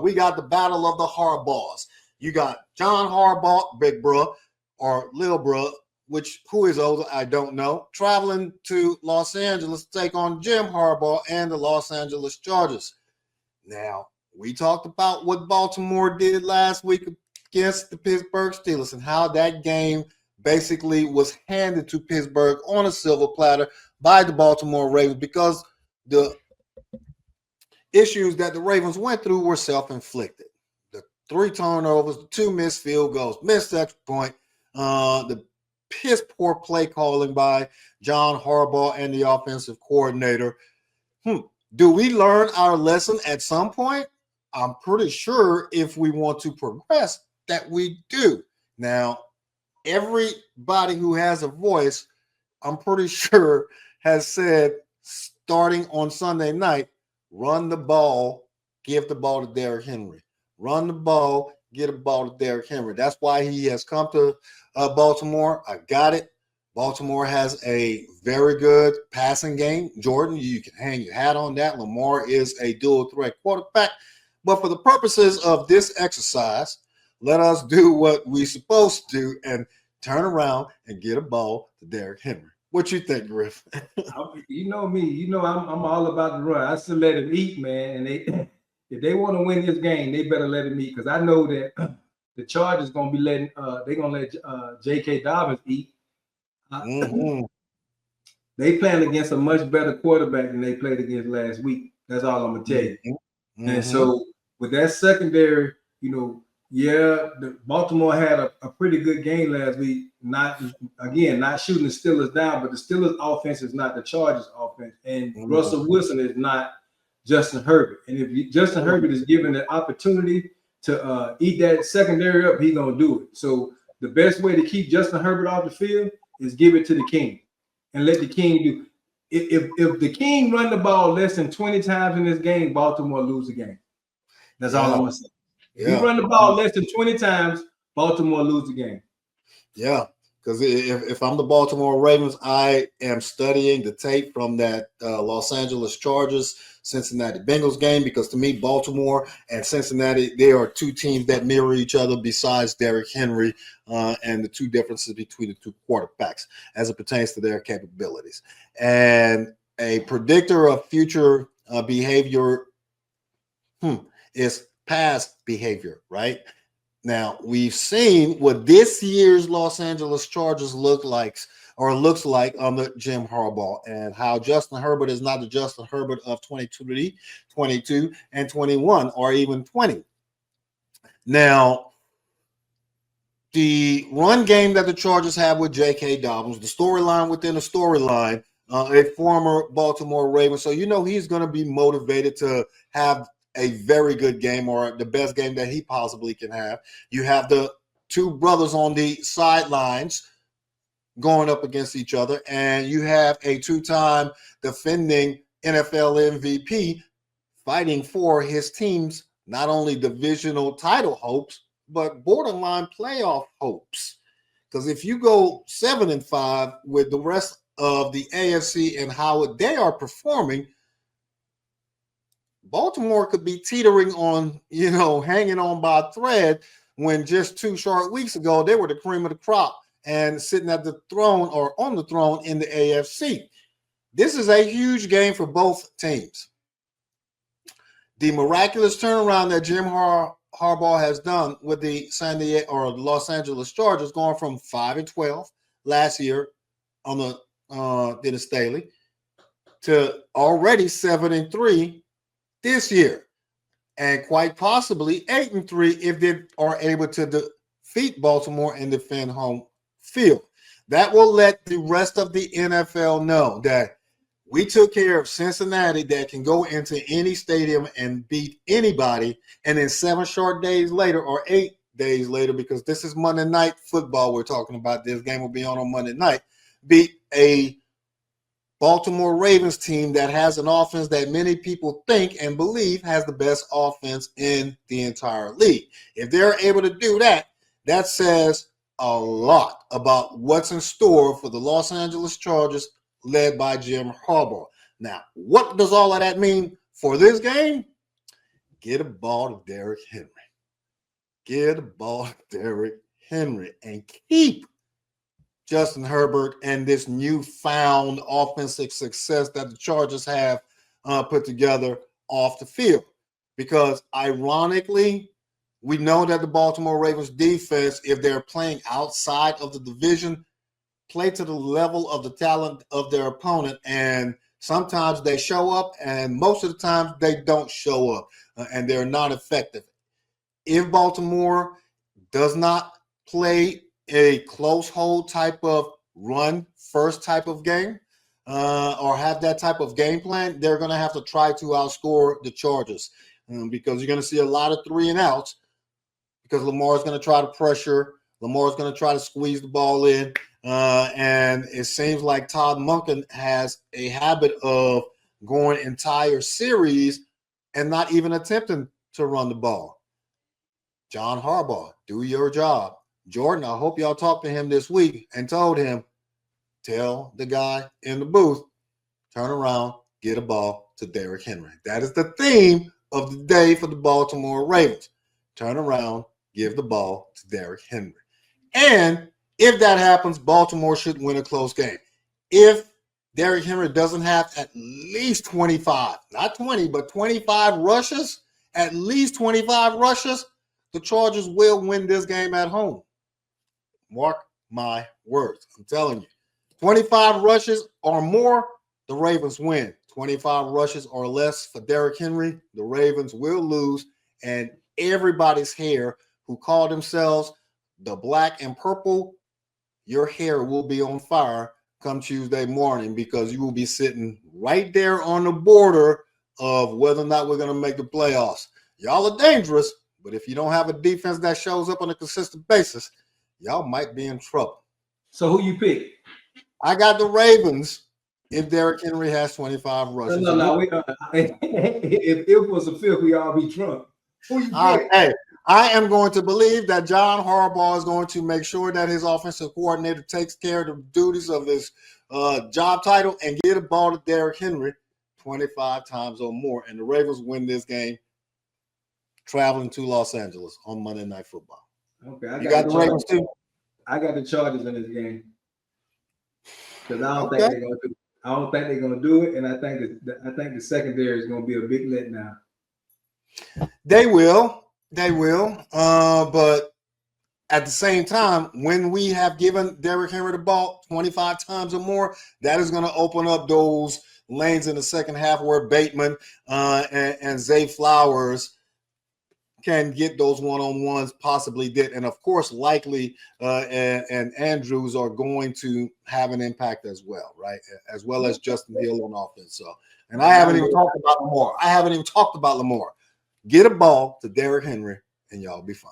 we got the battle of the Harbaughs. You got John Harbaugh, big bro, or little bro, who is older, I don't know, traveling to Los Angeles to take on Jim Harbaugh and the Los Angeles Chargers. Now, we talked about what Baltimore did last week against the Pittsburgh Steelers and how that game basically was handed to Pittsburgh on a silver platter by the Baltimore Ravens because the issues that the Ravens went through were self-inflicted. The 3 turnovers, the 2 missed field goals, missed extra point, the piss poor play calling by John Harbaugh and the offensive coordinator. Do we learn our lesson at some point? I'm pretty sure if we want to progress that we do. Now, everybody who has a voice, I'm pretty sure, has said starting on Sunday night, run the ball, give the ball to Derrick Henry. Run the ball, get a ball to Derrick Henry. That's why he has come to Baltimore. I got it. Baltimore has a very good passing game. Jordan, you can hang your hat on that. Lamar is a dual threat quarterback. But for the purposes of this exercise, let us do what we're supposed to do and turn around and get a ball to Derrick Henry. What you think, Griff? You know me. You know I'm all about the run. I still let him eat, man. And if they want to win this game, they better let him eat because I know that the Chargers gonna be letting they're gonna let J.K. Dobbins eat. They playing against a much better quarterback than they played against last week. That's all I'm gonna tell you. And so with that secondary, the Baltimore had a pretty good game last week. Not shooting the Steelers down, but the Steelers offense is not the Chargers offense. And Russell Wilson is not Justin Herbert. And if Justin Herbert is given the opportunity to eat that secondary up, he's going to do it. So the best way to keep Justin Herbert off the field is give it to the King and let the King do. If the King run the ball less than 20 times in this game, Baltimore lose the game. That's all I'm going to say. If you run the ball less than 20 times, Baltimore lose the game. Yeah, because if I'm the Baltimore Ravens, I am studying the tape from that Los Angeles Chargers Cincinnati Bengals game because to me, Baltimore and Cincinnati, they are 2 teams that mirror each other besides Derrick Henry and the 2 differences between the 2 quarterbacks as it pertains to their capabilities. And a predictor of future behavior is past behavior, right? Now, we've seen what this year's Los Angeles Chargers looks like under Jim Harbaugh and how Justin Herbert is not the Justin Herbert of 22, and 21, or even 20. Now, the run game that the Chargers have with J.K. Dobbins, the storyline within a storyline, a former Baltimore Raven, so he's going to be motivated to have a very good game or the best game that he possibly can have. You have the 2 brothers on the sidelines going up against each other, and you have a 2-time defending NFL MVP fighting for his team's not only divisional title hopes, but borderline playoff hopes. Because if you go 7-5 with the rest of the AFC and how they are performing, Baltimore could be teetering on, hanging on by a thread when just 2 short weeks ago, they were the cream of the crop and sitting at the throne or on the throne in the AFC. This is a huge game for both teams. The miraculous turnaround that Jim Harbaugh has done with the Los Angeles Chargers, going from 5-12 last year on the Dennis Staley to already 7-3 this year, and quite possibly 8-3 if they are able to defeat Baltimore and defend home field. That will let the rest of the NFL know that we took care of Cincinnati that can go into any stadium and beat anybody, and then 7 short days later or 8 days later, because this is Monday Night Football we're talking about, this game will be on Monday night, beat a Baltimore Ravens team that has an offense that many people think and believe has the best offense in the entire league. If they're able to do that, that says a lot about what's in store for the Los Angeles Chargers led by Jim Harbaugh. Now, what does all of that mean for this game? Get a ball to Derrick Henry. Get a ball to Derrick Henry and keep Justin Herbert and this newfound offensive success that the Chargers have put together off the field. Because ironically, we know that the Baltimore Ravens defense, if they're playing outside of the division, play to the level of the talent of their opponent. And sometimes they show up, and most of the time they don't show up, and they're not effective. If Baltimore does not play a close hold type of run first type of game or have that type of game plan, they're going to have to try to outscore the Chargers because you're going to see a lot of 3 and outs because Lamar's going to try to pressure. Lamar's going to try to squeeze the ball in. And it seems like Todd Monken has a habit of going entire series and not even attempting to run the ball. John Harbaugh, do your job. Jordan, I hope y'all talked to him this week and told him, tell the guy in the booth, turn around, get a ball to Derrick Henry. That is the theme of the day for the Baltimore Ravens. Turn around, give the ball to Derrick Henry. And if that happens, Baltimore should win a close game. If Derrick Henry doesn't have at least 25, not 20, but 25 rushes, at least 25 rushes, the Chargers will win this game at home. Mark my words. I'm telling you. 25 rushes or more, the Ravens win. 25 rushes or less for Derrick Henry, the Ravens will lose. And everybody's hair who call themselves the black and purple, your hair will be on fire come Tuesday morning because you will be sitting right there on the border of whether or not we're going to make the playoffs. Y'all are dangerous, but if you don't have a defense that shows up on a consistent basis, y'all might be in trouble. So who you pick? I got the Ravens if Derrick Henry has 25 rushes. No. If it was a fifth, we all be drunk. Who you pick? Hey, I am going to believe that John Harbaugh is going to make sure that his offensive coordinator takes care of the duties of his job title and get a ball to Derrick Henry 25 times or more. And the Ravens win this game traveling to Los Angeles on Monday Night Football. Okay, you got the Ravens too? I got the Chargers in this game because I don't think they're going to do. I don't think they're going to do it, and I think the secondary is going to be a big letdown. They will. But at the same time, when we have given Derrick Henry the ball 25 times or more, that is going to open up those lanes in the second half where Bateman and Zay Flowers can get those one-on-ones, possibly did. And, of course, likely and Andrews are going to have an impact as well, right, as well as Justin Hill on offense. So, and I haven't even talked about Lamar. Get a ball to Derrick Henry, and y'all be fine.